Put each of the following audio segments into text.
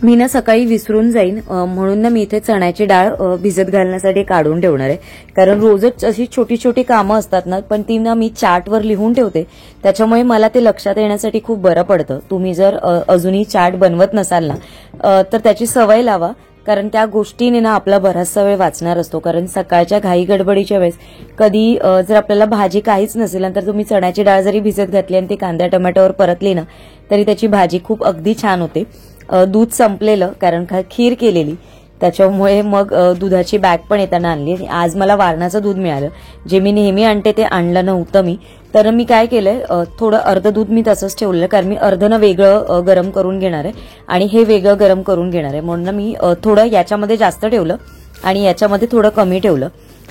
मी ना सकाळी विसरून जाईन म्हणून ना मी इथे चण्याची डाळ भिजत घालण्यासाठी काढून ठेवणार आहे. कारण रोजच अशी छोटी छोटी कामं असतात ना, पण ती ना मी चार्टवर लिहून ठेवते, त्याच्यामुळे मला ते लक्षात येण्यासाठी खूप बरं पडतं. तुम्ही जर अजूनही चार्ट बनवत नसाल ना तर त्याची सवय लावा, कारण त्या गोष्टीने ना आपला बराचसा वेळ वाचणार असतो. कारण सकाळच्या घाई गडबडीच्या वेळेस कधी जर आपल्याला भाजी काहीच नसेल तर तुम्ही चण्याची डाळ जरी भिजत घातली आणि ती कांद्या टोमॅटोवर परतली ना तरी त्याची भाजी खूप अगदी छान होते. दूध संपलेलं कारण खीर केलेली, त्याच्यामुळे मग दुधाची बॅग पण येताना आणली. आज मला वारणाचं दूध मिळालं, जे मी नेहमी आणते ते आणलं नव्हतं मी. तर मी काय केलंय, थोडं अर्ध दूध मी तसंच ठेवलं, कारण मी अर्धनं वेगळं गरम करून घेणार आहे आणि हे वेगळं गरम करून घेणार आहे. म्हणून मी थोडं याच्यामध्ये जास्त ठेवलं आणि याच्यामध्ये थोडं कमी ठेवलं.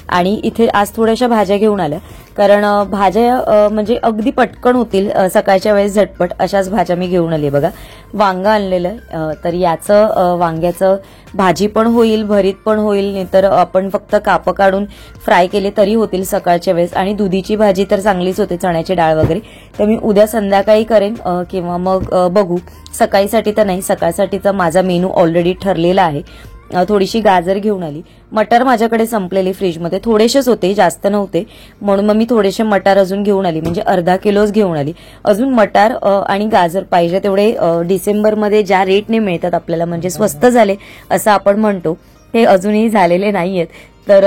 आणि इथे आज थोड्याशा भाज्या घेऊन आल्या, कारण भाज्या म्हणजे अगदी पटकन होतील सकाळच्या वेळेस झटपट अशाच भाज्या मी घेऊन आली. बघा, वांग आणलेलं, तर याचं वांग्याचं भाजी पण होईल, भरीत पण होईल, नाहीतर आपण फक्त कापं काढून फ्राय केले तरी होतील सकाळच्या वेळेस. आणि दुधीची भाजी तर चांगलीच होते, चण्याची डाळ वगैरे. तर मी उद्या संध्याकाळी करेन किंवा मग बघू. सकाळीसाठी तर नाही, सकाळसाठीचा माझा मेनू ऑलरेडी ठरलेला आहे. थोडीशी गाजर घेऊन आली. मटर माझ्याकडे संपलेली फ्रीजमध्ये, थोडेसेच होते, जास्त नव्हते, म्हणून मग मी थोडेसे मटार अजून घेऊन आली, म्हणजे अर्धा किलोच घेऊन आली. अजून मटार आणि गाजर पाहिजे तेवढे डिसेंबरमध्ये ज्या रेटने मिळतात आपल्याला, म्हणजे स्वस्त झाले असं आपण म्हणतो, ते अजूनही झालेले नाहीयेत. तर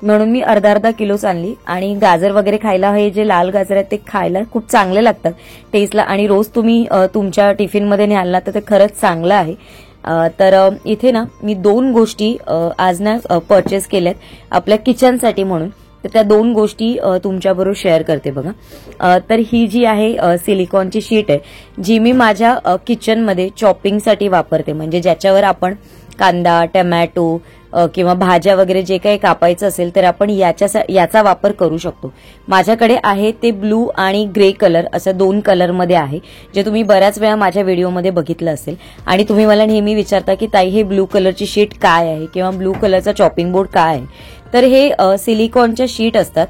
म्हणून मी अर्धा किलोच आणली. आणि गाजर वगैरे खायला, हे जे लाल गाजर आहेत ते खायला खूप चांगले लागतात टेस्टला, आणि रोज तुम्ही तुमच्या टिफिनमध्ये न्याल ना तर ते खरंच चांगलं आहे. तर इथे ना मी 2 गोष्टी आज ना परचेस केल्यात आपल्या किचनसाठी म्हणून. तर त्या 2 गोष्टी तुमच्याबरोबर शेअर करते. बघा, तर ही जी आहे सिलिकॉनची शीट आहे, जी मी माझ्या किचनमध्ये चॉपिंगसाठी वापरते, म्हणजे ज्याच्यावर आपण कांदा, टोमॅटो किंवा भाज्या वगैरे जे काही कापायचं असेल तर आपण याचा वापर करू शकतो. माझ्याकडे आहे ते ब्लू आणि ग्रे कलर, असं 2 कलरमध्ये आहे, जे तुम्ही बऱ्याच वेळा माझ्या व्हिडिओमध्ये बघितलं असेल. आणि तुम्ही मला नेहमी विचारता की ताई हे ब्लू कलरची शीट काय आहे किंवा ब्लू कलरचा चॉपिंग बोर्ड काय आहे. तर हे सिलिकॉनच्या शीट असतात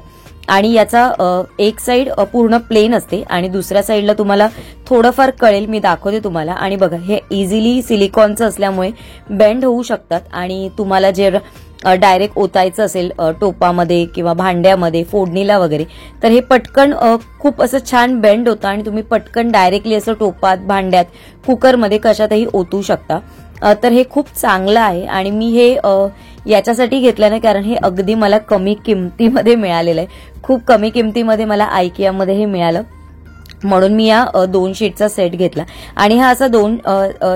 आणि याचा एक साइड पूर्ण प्लेन असते आणि दुसऱ्या साइडला तुम्हाला थोडंफार कळेल, मी दाखवते तुम्हाला. आणि बघा, हे इझिली सिलिकॉनचं असल्यामुळे बेंड होऊ शकतात, आणि तुम्हाला जे डायरेक्ट ओतायचं असेल टोपामध्ये किंवा भांड्यामध्ये फोडणीला वगैरे, तर हे पटकन खूप असं छान बेंड होतं आणि तुम्ही पटकन डायरेक्टली असं टोपात, भांड्यात, कुकरमध्ये कशातही ओतू शकता. तर हे खूप चांगलं आहे आणि मी हे याच्यासाठी घेतलं नाही, कारण हे अगदी मला कमी किमतीमध्ये मिळालेलं आहे. खूप कमी किमतीमध्ये मला आयकियामध्ये हे मिळालं, म्हणून मी या 2 शीटचा सेट घेतला. आणि हा असा 2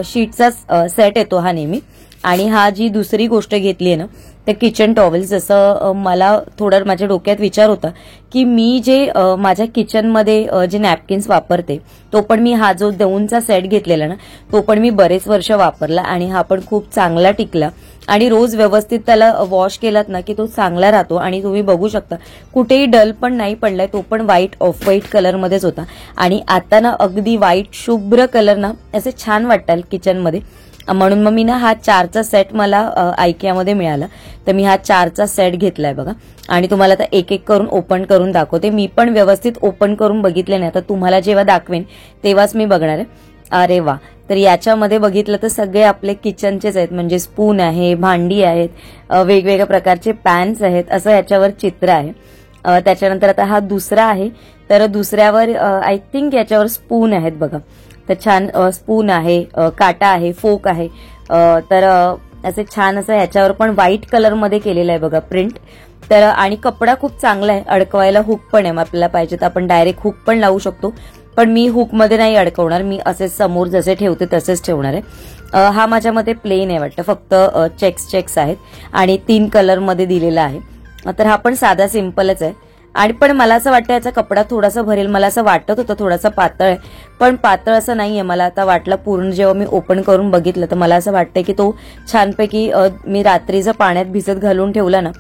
शीटचा सेट येतो हा नेहमी. आणि हा जी दुसरी गोष्ट घेतली आहे ना, ते किचन टॉवेल्स. जसं मला थोडं माझ्या डोक्यात विचार होता की मी जे माझ्या किचनमध्ये जे नॅपकिन्स वापरते, तो पण मी हा जो 2चा सेट घेतलेला ना, तो पण मी बरेच वर्ष वापरला आणि हा पण खूप चांगला टिकला. आणि रोज व्यवस्थित त्याला वॉश केलात ना की तो चांगला राहतो. आणि तुम्ही बघू शकता कुठेही डल पण नाही पडलाय, तो पण व्हाईट, ऑफ व्हाईट कलरमध्येच होता. आणि आता ना अगदी व्हाईट शुभ्र कलर ना असे छान वाटतात किचनमध्ये, म्हणून मग मी ना हा 4चा सेट मला आयकियामध्ये मिळाला, तर मी हा 4चा सेट घेतलाय. बघा, आणि तुम्हाला आता एक एक करून ओपन करून दाखवते. मी पण व्यवस्थित ओपन करून बघितले नाही, आता तुम्हाला जेव्हा दाखवेन तेव्हाच मी बघणार आहे. अरे वा, तर याच्यामध्ये बघितलं तर सगळे आपले किचनचेच आहेत, म्हणजे स्पून आहे, भांडी आहेत, वेगवेगळ्या प्रकारचे पॅन्स आहेत, असं याच्यावर चित्र आहे. त्याच्यानंतर आता हा दुसरा आहे, तर दुसऱ्यावर आय थिंक याच्यावर स्पून आहेत. बघा, तर छान स्पून आहे, काटा आहे, फोक आहे. तर असे छान असं याच्यावर पण व्हाईट कलरमध्ये केलेलं आहे बघा प्रिंट. तर आणि कपडा खूप चांगला आहे, अडकवायला हुक पण आहे, आपल्याला पाहिजे तर आपण डायरेक्ट हुक पण लावू शकतो, पण मी हुकमध्ये नाही अडकवणार, मी असे समोर जसे ठेवते तसेच ठेवणार आहे. हा माझ्या मते प्लेन आहे वाटतं, फक्त चेक्स आहेत आणि 3 कलरमध्ये दिलेला आहे. तर हा पण साधा सिंपलच आहे. आणि पण मला असं वाटतं याचा कपडा थोडासा भरेल, मला असं वाटत होतं थोडासा पातळ आहे, पण पातळ असं नाहीये. मला आता वाटलं, पूर्ण जेव्हा मी ओपन करून बघितलं तर मला असं वाटतंय की तो छानपैकी मी रात्रीचं पाण्यात भिजत घालून ठेवला ना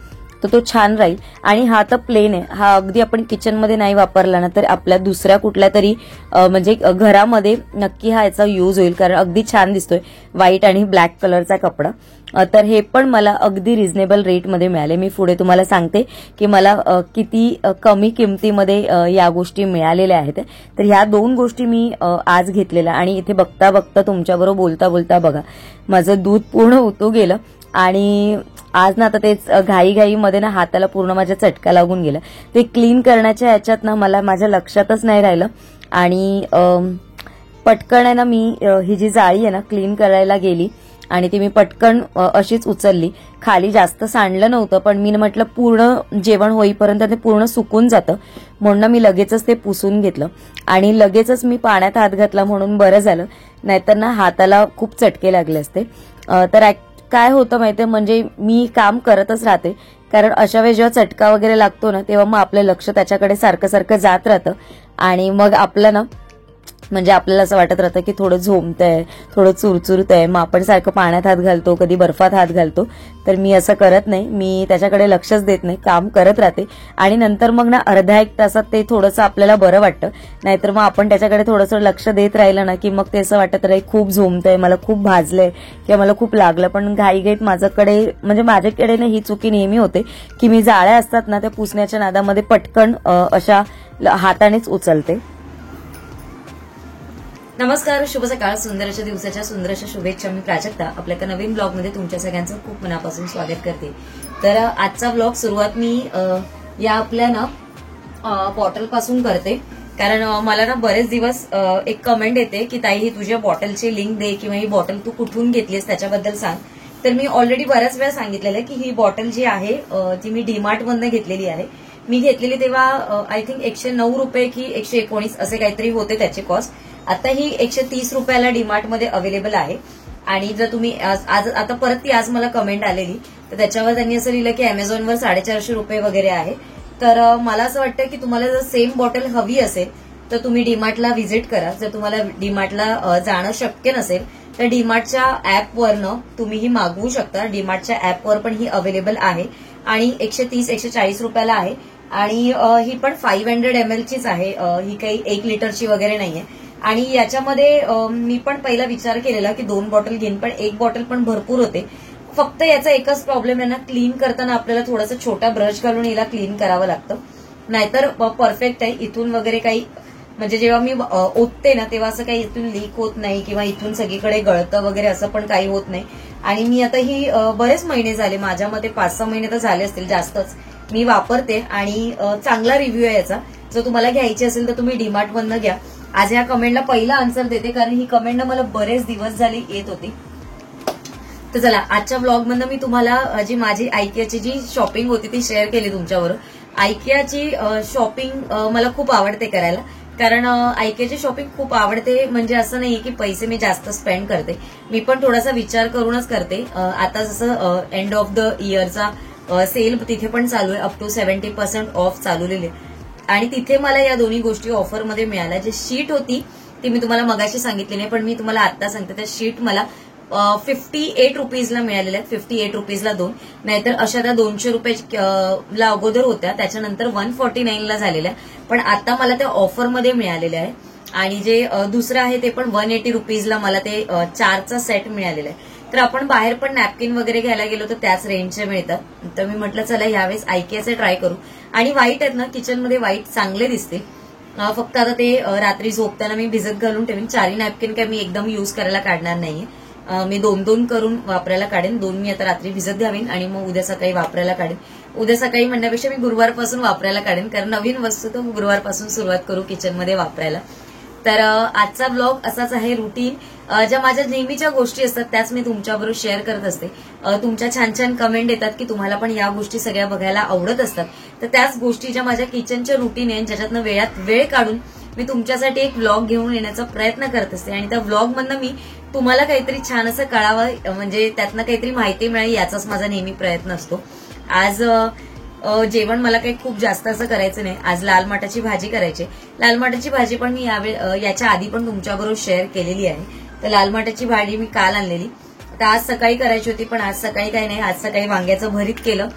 तर तो छान राहील. आणि हा तर प्लेन आहे, हा अगदी आपण किचनमध्ये नाही वापरला ना तर आपल्या दुसऱ्या कुठल्या तरी म्हणजे घरामध्ये नक्की हा याचा यूज होईल, कारण अगदी छान दिसतोय व्हाईट आणि ब्लॅक कलरचा कपडा. तर हे पण मला अगदी रिझनेबल रेटमध्ये मिळाले. मी पुढे तुम्हाला सांगते की मला किती कमी किमतीमध्ये या गोष्टी मिळालेल्या आहेत. तर ह्या 2 गोष्टी मी आज घेतलेल्या आणि इथे बघता बघता तुमच्याबरोबर बोलता बोलता बघा माझं दूध पूर्ण उतू गेलं आणि आज ना आता तेच घाईघाईमध्ये ना हाताला पूर्ण माझ्या चटका लागून गेला. ते क्लीन करण्याच्या ह्याच्यात ना मला माझ्या लक्षातच नाही राहिलं आणि पटकन आहे ना मी ही जी जाळी आहे ना क्लीन करायला गेली आणि ती मी पटकन अशीच उचलली. खाली जास्त सांडलं नव्हतं पण मी म्हटलं पूर्ण जेवण होईपर्यंत ते पूर्ण सुकून जातं म्हणून मी लगेचच ते पुसून घेतलं आणि लगेचच मी पाण्यात हात घातला म्हणून बरं झालं, नाहीतर ना हाताला खूप चटके लागले असते. तर काय होतं माहितीये, म्हणजे मी काम करतच राहते कारण अशा वेळी जेव्हा चटका वगैरे लागतो ना तेव्हा मग आपलं लक्ष त्याच्याकडे सारखं सारखं जात राहतं आणि मग आपलं ना म्हणजे आपल्याला असं वाटत राहतं की थोडं झोंबतंय, थोडं चुरचुरतंय, मग आपण सारखं पाण्यात हात घालतो, कधी बर्फात हात घालतो. तर मी असं करत नाही, मी त्याच्याकडे लक्षच देत नाही, काम करत राहते आणि नंतर मग ना अर्धा 1 तासात ते थोडंसं आपल्याला बरं वाटतं. नाहीतर मग आपण त्याच्याकडे थोडंसं लक्ष देत राहिलं ना की मग ते असं वाटत राहील खूप झोंबतंय, मला खूप भाजलंय किंवा मला खूप लागलं. पण घाईघाईत माझ्याकडे ना ही चुकी नेहमी होते की मी जाळ्या असतात ना त्या पुसण्याच्या नादामध्ये पटकन अशा हातानेच उचलते. नमस्कार, शुभ सकाळ, सुंदर अशा दिवसाच्या सुंदर अशा शुभेच्छा. मी प्राजक्ता आपल्या एका नवीन ब्लॉगमध्ये तुमच्या सगळ्यांचं खूप मनापासून स्वागत करते. तर आजचा ब्लॉग सुरुवात मी या आपल्या ना बॉटलपासून करते कारण मला ना बरेच दिवस एक कमेंट येते की ताई ही तुझ्या बॉटलची लिंक दे किंवा ही बॉटल तू कुठून घेतलीस त्याच्याबद्दल सांग. तर मी ऑलरेडी बऱ्याच वेळा सांगितलेलं की ही बॉटल जी आहे ती मी डीमार्ट मधनं घेतलेली आहे. मी घेतलेली तेव्हा आय थिंक 109 रुपये की 119 असे काहीतरी होते त्याची कॉस्ट. आता ही 130 रुपयाला डीमार्ट मध्ये अवेलेबल आहे आणि जर तुम्ही आज आता परत ती आज मला कमेंट आलेली तर त्याच्यावर त्यांनी असं लिहिलं की अमेझॉनवर 450 रुपये वगैरे आहे. तर मला असं वाटतं की तुम्हाला जर सेम बॉटल हवी असेल तर तुम्ही डीमार्टला व्हिजिट करा. जर तुम्हाला डीमार्टला जाणं शक्य नसेल तर डीमार्टच्या ऍपवरनं तुम्ही ही मागवू शकता. डीमार्टच्या ऍपवर पण ही अवेलेबल आहे आणि 130-140 रुपयाला आहे आणि ही पण 500 ml चीच आहे, ही काही 1 लिटरची वगैरे नाहीये. आणि याच्यामध्ये मी पण पहिला विचार केलेला की 2 बॉटल घेईन पण 1 बॉटल पण भरपूर होते. फक्त याचा एकच प्रॉब्लेम आहे ना, क्लीन करताना आपल्याला थोडासा छोटा ब्रश घालून याला क्लीन करावं लागतं, नाहीतर परफेक्ट आहे. इथून वगैरे काही म्हणजे जेव्हा मी ओतते ना तेव्हा असं काही इथून लीक होत नाही किंवा इथून सगळीकडे गळतं वगैरे असं पण काही होत नाही. आणि मी आता ही बरेच महिने झाले, माझ्या मते 5-6 महिने तर झाले असतील जास्तच मी वापरते आणि चांगला रिव्ह्यू आहे याचा. जर तुम्हाला घ्यायची असेल तर तुम्ही डीमार्ट मधनं घ्या. आज या कमेंटला पहिला आन्सर देते कारण ही कमेंट मला बरेच दिवस झाले येत होती. तर चला आजच्या ब्लॉग मधनं मी तुम्हाला जी माझी आयकियाची जी शॉपिंग होती ती शेअर केली तुमच्यावर. आयकियाची शॉपिंग मला खूप आवडते करायला कारण आयकियाची शॉपिंग खूप आवडते. म्हणजे असं नाहीये की पैसे मी जास्त स्पेंड करते, मी पण थोडासा विचार करूनच करते. आता जसं एंड ऑफ द इयरचा सेल तिथे पण चालू आहे, अप टू 70% ऑफ चालवलेले आणि तिथे मला या दोन्ही गोष्टी ऑफरमध्ये मिळाल्या. जी शीट होती ती मी तुम्हाला मगाशी सांगितली नाही पण मी तुम्हाला आता सांगते. त्या शीट मला 58 रुपीजला मिळालेल्या आहेत, 58 रुपीजला 2. नाहीतर अशा त्या 200 रुपयाला अगोदर होत्या, त्याच्यानंतर 149ला झालेल्या, पण आता मला त्या ऑफरमध्ये मिळालेल्या आहे. आणि जे दुसरं आहे ते पण 180 रुपीजला मला ते 4चा सेट मिळालेला आहे. तर आपण बाहेर पण नॅपकिन वगैरे घ्यायला गेलो तर त्याच रेंजचे मिळतात. तर मी म्हटलं चला यावेळेस आयकियाचे ट्राय करू. आणि व्हाईट आहेत ना, किचनमध्ये व्हाईट चांगले दिसते. फक्त आता ते रात्री झोपताना मी भिजत घालून ठेवीन. 4 नॅपकिन काय मी एकदम युज करायला काढणार नाहीये, मी 2-2 करून वापरायला काढेन. 2 मी आता रात्री भिजत घावीन आणि मग उद्या सकाळी वापरायला काढेन. उद्या सकाळी म्हणण्यापेक्षा मी गुरुवारपासून वापरायला काढेन कारण नवीन वस्तू तर गुरुवारपासून सुरुवात करू किचनमध्ये वापरायला. तर आजचा ब्लॉग असाच आहे, रुटीन. ज्या माझ्या नेहमीच्या गोष्टी असतात त्याच मी तुमच्याबरोबर शेअर करत असते. तुमच्या छान छान कमेंट येतात की तुम्हाला पण या गोष्टी सगळ्या बघायला आवडत असतात. तर त्याच गोष्टी ज्या माझ्या किचनच्या रुटीन आहे ज्याच्यातनं वेळ काढून मी तुमच्यासाठी एक व्लॉग घेऊन येण्याचा प्रयत्न करत असते आणि त्या व्लॉग मधनं मी तुम्हाला काहीतरी छान असं कळावं, म्हणजे त्यातनं काहीतरी माहिती मिळावी याचाच माझा नेहमी प्रयत्न असतो. आज जेवण मला काही खूप जास्त असं करायचं नाही. आज लाल माटाची भाजी करायची. लाल माटाची भाजी पण मी याच्या आधी पण तुमच्याबरोबर शेअर केलेली आहे. तर लाल माटाची भाजी मी काल आणलेली, तर आज सकाळी करायची होती पण आज सकाळी काही नाही. आज सकाळी वांग्याचं भरीत केलं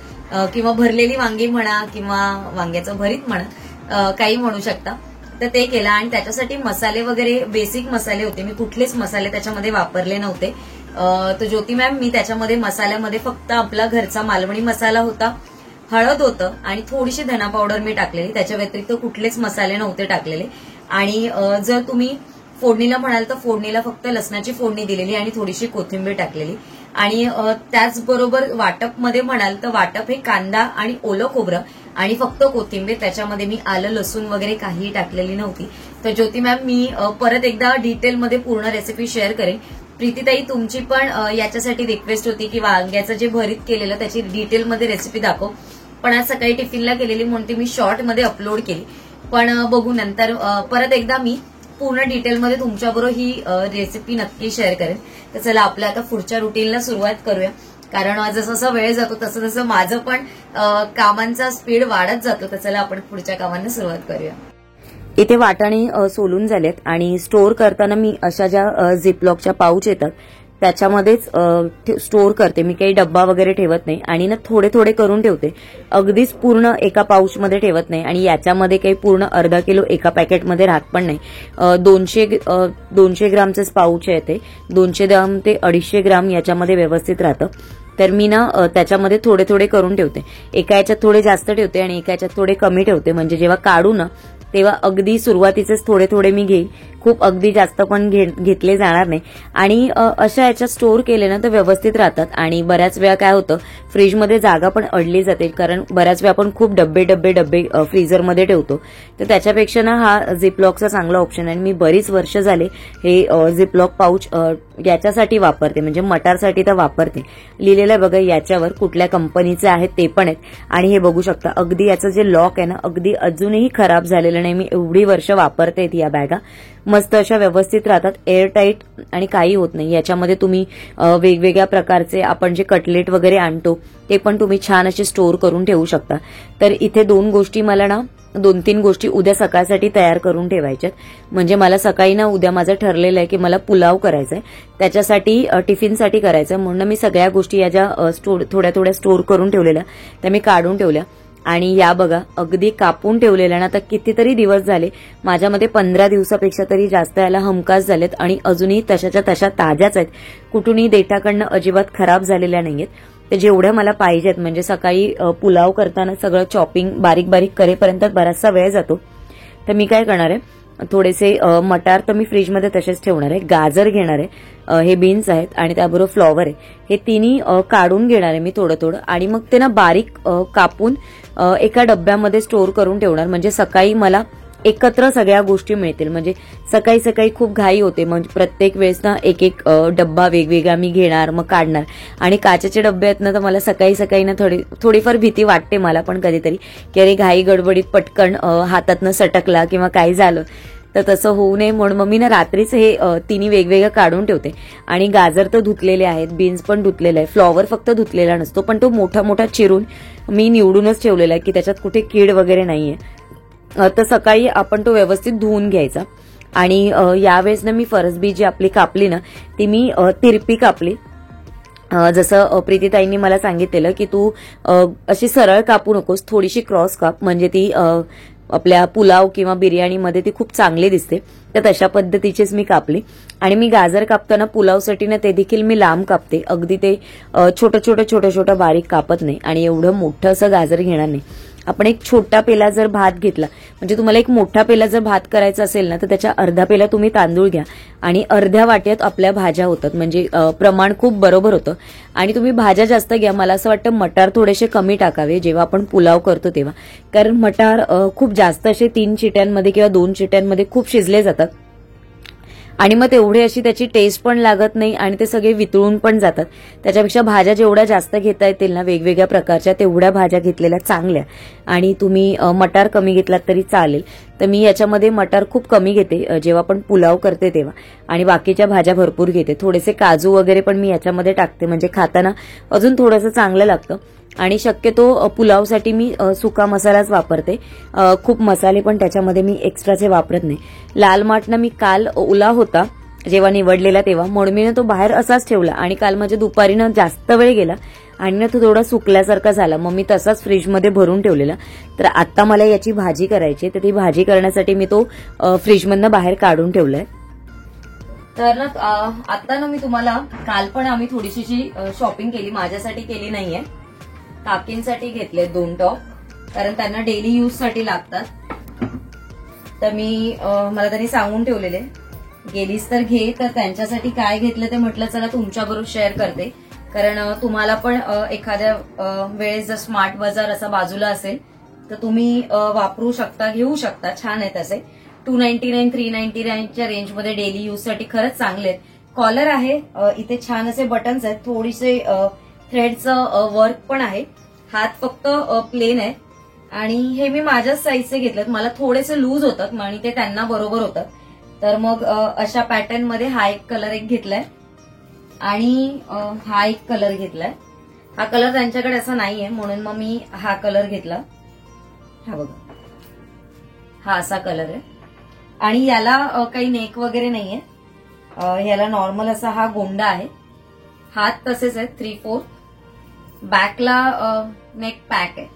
किंवा भरलेली वांगी म्हणा किंवा वांग्याचं भरीत म्हणा, काही म्हणू शकता. तर ते केलं आणि त्याच्यासाठी मसाले वगैरे बेसिक मसाले होते, मी कुठलेच मसाले त्याच्यामध्ये वापरले नव्हते. तर ज्योती मॅम मी त्याच्यामध्ये मसाल्यामध्ये फक्त आपला घरचा मालवणी मसाला होता, हळद होतं आणि थोडीशी धना पावडर मी टाकलेली, त्याच्या व्यतिरिक्त कुठलेच मसाले नव्हते टाकलेले. आणि जर तुम्ही फोडणीला म्हणाल तर फोडणीला फक्त लसणाची फोडणी दिलेली आणि थोडीशी कोथिंबीर टाकलेली. आणि त्याचबरोबर वाटपमध्ये म्हणाल तर वाटप हे कांदा आणि ओलं खोबरं आणि फक्त कोथिंबीर, त्याच्यामध्ये मी आलं लसूण वगैरे काहीही टाकलेली नव्हती. तर ज्योती मॅम मी परत एकदा डिटेलमध्ये पूर्ण रेसिपी शेअर करेन. प्रीतीताई तुमची पण याच्यासाठी रिक्वेस्ट होती की वांग्याचं जे भरीत केलेलं त्याची डिटेलमध्ये रेसिपी दाखव, पण आज सकाळी टिफिनला केलेली म्हणते मी शॉर्टमध्ये अपलोड केली, पण बघू नंतर परत एकदा मी पूर्ण डिटेलमध्ये तुमच्याबरोबर ही रेसिपी नक्की शेअर करेन. तर चला आपल्या आता पुढच्या रुटीनला सुरुवात करूया, कारण जसं जसं वेळ जातो तसं तसं माझं पण कामांचा स्पीड वाढत जातो. तर चला आपण पुढच्या कामांना सुरुवात करूया. इथे वाटाणे सोलून झालेत आणि स्टोअर करताना मी अशा ज्या झिपलॉकच्या पाऊच येतात त्याच्यामध्येच स्टोअर करते. मी काही डब्बा वगैरे ठेवत नाही आणि ना थोडे थोडे करून ठेवते, अगदीच पूर्ण एका पाऊचमध्ये ठेवत नाही. आणि याच्यामध्ये काही पूर्ण अर्धा किलो एका पॅकेटमध्ये राहत पण नाही. 200 ग्रामचेच पाऊच आहे ते, 200 ग्राम ते 250 ग्राम याच्यामध्ये व्यवस्थित राहतं. तर मी ना त्याच्यामध्ये थोडे थोडे करून ठेवते, एका याच्यात थोडे जास्त ठेवते आणि एका याच्यात थोडे कमी ठेवते, म्हणजे जेव्हा काढू ना तेव्हा अगदी सुरुवातीचेच थोडे थोडे मी घेईन, खूप अगदी जास्त पण घेतले जाणार नाही. आणि अशा याच्यात स्टोअर केले ना तर व्यवस्थित राहतात. आणि बऱ्याच वेळा काय होतं फ्रीजमध्ये जागा पण अडली जाते, कारण बऱ्याच वेळा आपण खूप डब्बे डब्बे डब्बे फ्रीजरमध्ये ठेवतो. तर त्याच्यापेक्षा ना हा झिपलॉकचा चांगला ऑप्शन आहे. मी बरीच वर्ष झाले हे झिपलॉक पाऊच याच्यासाठी वापरते, म्हणजे मटारसाठी तर वापरते. लिहिलेलं बघा याच्यावर कुठल्या कंपनीचे आहेत ते पण आहेत. आणि हे बघू शकता अगदी याचं जे लॉक आहे ना अगदी अजूनही खराब झालेलं नाही. मी एवढी वर्ष वापरते या बॅगा, मस्त अशा व्यवस्थित राहतात, एअरटाईट आणि काही होत नाही. याच्यामध्ये तुम्ही वेगवेगळ्या प्रकारचे आपण जे कटलेट वगैरे आणतो ते पण तुम्ही छान असे स्टोअर करून ठेवू शकता. तर इथे 2-3 गोष्टी उद्या सकाळसाठी तयार करून ठेवायच्यात. म्हणजे मला सकाळी ना उद्या माझं ठरलेलं आहे की मला पुलाव करायचा आहे, त्याच्यासाठी टिफिनसाठी करायचं आहे. म्हणून मी सगळ्या गोष्टी या ज्या थोड्या थोड्या स्टोअर करून ठेवलेल्या त्या मी काढून ठेवल्या. आणि या बघा अगदी कापून ठेवलेल्या ना, तर कितीतरी दिवस झाले, माझ्यामध्ये 15 दिवसापेक्षा तरी जास्त याला हमखास झालेत आणि अजूनही तशाच्या तशा ताज्याच आहेत, कुठूनही देठाकडनं अजिबात खराब झालेल्या नाहीयेत. ते जेवढ्या मला पाहिजेत, म्हणजे सकाळी पुलाव करताना सगळं चॉपिंग बारीक बारीक करेपर्यंत बराचसा वेळ जातो. तर मी काय करणार आहे, थोडेसे मटार तर मी फ्रीजमध्ये तसेच ठेवणार आहे, गाजर घेणार आहे, हे बीन्स आहेत आणि त्याबरोबर फ्लॉवर आहे, हे तिन्ही काढून घेणार आहे मी थोडं थोडं. आणि मग ते ना बारीक कापून एका डब्यामध्ये स्टोअर करून ठेवणार, म्हणजे सकाळी मला एकत्र सगळ्या गोष्टी मिळतील. म्हणजे सकाळी सकाळी खूप घाई होते, म्हणजे प्रत्येक वेळेस ना एक एक डब्बा वेगवेगळा मी घेणार मग काढणार. आणि काचेचे डब्बे आहेत ना तर मला सकाळी सकाळी ना थोडीफार भीती वाटते मला पण कधीतरी, की अरे घाई गडबडीत पटकन हातातनं सटकला किंवा काही झालं तर तसं होऊ नये, म्हणून मग मी ना रात्रीच हे तिन्ही वेगवेगळं काढून ठेवते. आणि गाजर तर धुतलेले आहेत, बीन्स पण धुतलेले आहे, फ्लॉवर फक्त धुतलेला नसतो पण तो मोठा मोठा चिरून मी निवडूनच ठेवलेला आहे की त्याच्यात कुठे कीड वगैरे नाहीये. तर सकाळी आपण तो व्यवस्थित धुवून घ्यायचा. आणि यावेळेस ना मी फरसबी जी आपली कापली ना ती मी तिरपी कापली. जसं प्रीतीताईंनी मला सांगितलेलं की तू अशी सरळ कापू नकोस, थोडीशी क्रॉस काप, म्हणजे ती आपल्या पुलाव किंवा बिर्याणीमध्ये ती खूप चांगली दिसते. तर तशा पद्धतीचीच मी कापली. आणि मी गाजर कापताना पुलावसाठी ना ते देखील मी लांब कापते, अगदी ते छोटं बारीक कापत नाही. आणि एवढं मोठं असं गाजर घेणार नाही. आपण एक छोटा पेला जर भात घेतला, म्हणजे तुम्हाला एक मोठा पेला जर भात करायचा असेल ना तर त्याच्या अर्धा पेला तुम्ही तांदूळ घ्या आणि अर्ध्या वाट्यात आपल्या भाज्या होतात, म्हणजे प्रमाण खूप बरोबर होतं. आणि तुम्ही भाज्या जास्त घ्या, मला असं वाटतं मटार थोडेसे कमी टाकावे जेव्हा आपण पुलाव करतो तेव्हा, कारण मटार खूप जास्त असे 3 शिट्यांमध्ये किंवा 2 शिट्यांमध्ये खूप शिजले जातात आणि मग तेवढे अशी त्याची टेस्ट पण लागत नाही आणि ते सगळे वितळून पण जातात. त्याच्यापेक्षा भाज्या जेवढ्या जास्त घेता येतील ना वेगवेगळ्या प्रकारच्या तेवढ्या भाज्या घेतलेल्या चांगल्या. आणि तुम्ही मटार कमी घेतलात तरी चालेल. तर मी याच्यामध्ये मटार खूप कमी घेते जेव्हा पण पुलाव करते तेव्हा, आणि बाकीच्या भाज्या भरपूर घेते. थोडेसे काजू वगैरे पण मी याच्यामध्ये टाकते, म्हणजे खाताना अजून थोडंसं चांगलं लागतं. आणि शक्यतो पुलावसाठी मी सुका मसालाच वापरते, खूप मसाले पण त्याच्यामध्ये मी एक्स्ट्राचे वापरत नाही. लाल माठ ना मी काल ओला होता जेव्हा निवडलेला तेव्हा, म्हणून मी ना तो बाहेर असाच ठेवला. आणि काल माझ्या दुपारी ना जास्त वेळ गेला आणि ना तो थोडा सुकल्यासारखा झाला, मग मी तसाच फ्रीजमध्ये भरून ठेवलेला. तर आता मला याची भाजी करायची, तर ती भाजी करण्यासाठी मी तो फ्रीजमधनं बाहेर काढून ठेवलाय. तर ना आता ना मी तुम्हाला काल पण आम्ही थोडीशी शॉपिंग केली, माझ्यासाठी केली नाहीये, काकींसाठी घेतले 2 टॉप, कारण त्यांना डेली यूज साठी लागतात. तर मी मला त्यांनी सांगून ठेवलेले गेलीस तर घे, तर त्यांच्यासाठी काय घेतलं ते म्हटलं चला तुमच्याबरोबर शेअर करते. कारण तुम्हाला पण एखाद्या वेळेस जर स्मार्ट बाजार असा बाजूला असेल तर तुम्ही वापरू शकता, घेऊ शकता. छान आहेत असे 299 399च्या रेंजमध्ये डेली यूज साठी खरंच चांगले आहेत. कॉलर आहे, इथे छान असे बटन्स आहेत, थोडीसे थ्रेडचं वर्क पण आहे, हात फक्त प्लेन आहे. आणि हे मी माझ्याच साईजचे घेतलेत, मला थोडेसे लूज होतात आणि ते त्यांना बरोबर होतात. तर मग अशा पॅटर्न मध्ये हा एक कलर एक घेतलाय आणि हा एक कलर घेतलाय. हा कलर त्यांच्याकडे असा नाहीये म्हणून मग मी हा कलर घेतला. हा बघा, हा असा कलर आहे आणि याला काही नेक वगैरे नाहीये, याला नॉर्मल असा हा गोंडा आहे, हात तसेच आहेत 3/4, बॅकला नेक पॅक आहे.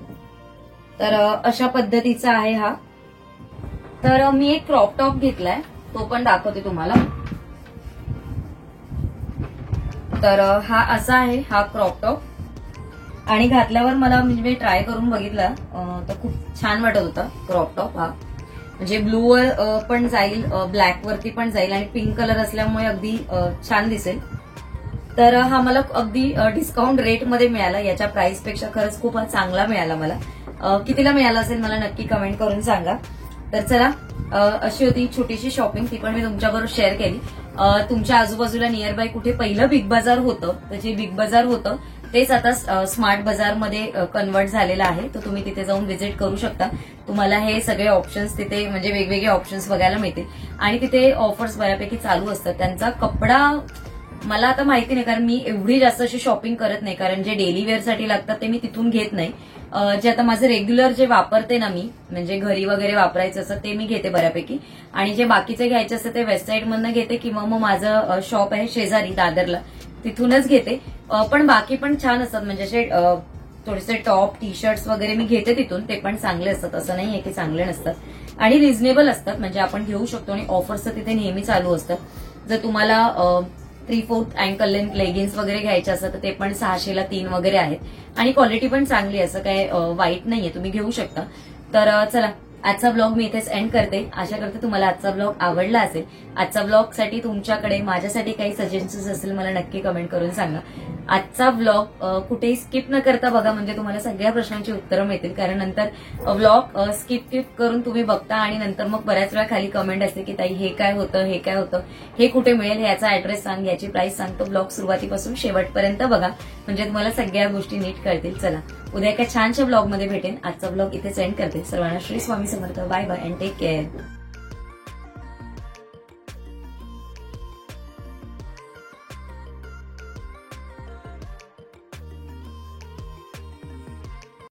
तर अशा पद्धतीचा आहे हा. तर मी एक क्रॉप टॉप घेतलाय, तो पण दाखवते तुम्हाला. तर हा असा आहे हा क्रॉप टॉप आणि घातल्यावर मला म्हणजे ट्राय करून बघितला तर खूप छान वाटत होता क्रॉप टॉप हा. म्हणजे ब्लू वर पण जाईल, ब्लॅक वरती पण जाईल आणि पिंक कलर असल्यामुळे अगदी छान दिसेल. तर हा मला अगदी डिस्काउंट रेटमध्ये मिळाला, याच्या प्राइस पेक्षा खरंच खूप चांगला मिळाला मला. कितीला मिळाला असेल मला नक्की कमेंट करून सांगा. तर चला, अशी होती छोटीशी शॉपिंग, ती पण मी तुमच्याबरोबर शेअर केली. तुमच्या आजूबाजूला नियर बाय कुठे पहिलं बिग बाजार होतं, तर जे बिग बाजार होतं तेच आता स्मार्ट बाजारमध्ये कन्वर्ट झालेलं आहे, तर तुम्ही तिथे जाऊन व्हिजिट करू शकता. तुम्हाला हे सगळे ऑप्शन्स तिथे म्हणजे वेगवेगळे ऑप्शन्स बघायला मिळतील आणि तिथे ऑफर्स बऱ्यापैकी चालू असतात. त्यांचा कपडा मला आता माहिती नाही, कारण मी एवढी जास्त अशी शॉपिंग करत नाही, कारण जे डेली वेअरसाठी लागतात ते मी तिथून घेत नाही. जे आता माझे रेग्युलर जे वापरते ना मी, म्हणजे घरी वगैरे वापरायचं असतं ते मी घेते बऱ्यापैकी, आणि जे बाकीचे घ्यायचे असतं ते वेबसाईटमधनं घेते किंवा मग माझं शॉप आहे शेजारी दादरला, तिथूनच घेते. पण बाकी पण छान असतात, म्हणजे असे थोडेसे टॉप टी शर्ट्स वगैरे मी घेते तिथून, ते पण चांगले असतात, असं नाहीये की चांगले नसतात आणि रिझनेबल असतात, म्हणजे आपण घेऊ शकतो आणि ऑफर्स तिथे नेहमी चालू असतात. जर तुम्हाला 3/4 अँकल लेंथ लेगिन्स वगैरे घ्यायचे असतात तर ते पण 600ला 3 वगैरे आहेत आणि क्वालिटी पण चांगली, असं काय वाईट नाहीये, तुम्ही घेऊ शकता. तर चला, आजचा ब्लॉग मी इथेच एंड करते. आशा करते तुम्हाला आजचा ब्लॉग आवडला असेल. आजचा ब्लॉगसाठी तुमच्याकडे माझ्यासाठी काही सजेशन्स असेल मला नक्की कमेंट करून सांगा. आजचा ब्लॉग कुठेही स्किप न करता बघा, म्हणजे तुम्हाला सगळ्या प्रश्नांची उत्तरं मिळतील, कारण नंतर ब्लॉग स्किप करून तुम्ही बघता आणि नंतर मग बऱ्याच वेळा खाली कमेंट असते की ताई हे काय होतं, हे काय होतं, हे कुठे मिळेल, याचा ऍड्रेस सांग, याची प्राइस सांग. तो ब्लॉग सुरुवातीपासून शेवटपर्यंत बघा, म्हणजे तुम्हाला सगळ्या गोष्टी नीट कळतील. चला, उद्या एका छानशा ब्लॉगमध्ये भेटेन. आजचा ब्लॉग इथेच एंड करते. सर्वांना Shri Swami Samarth. Bye bye and take care.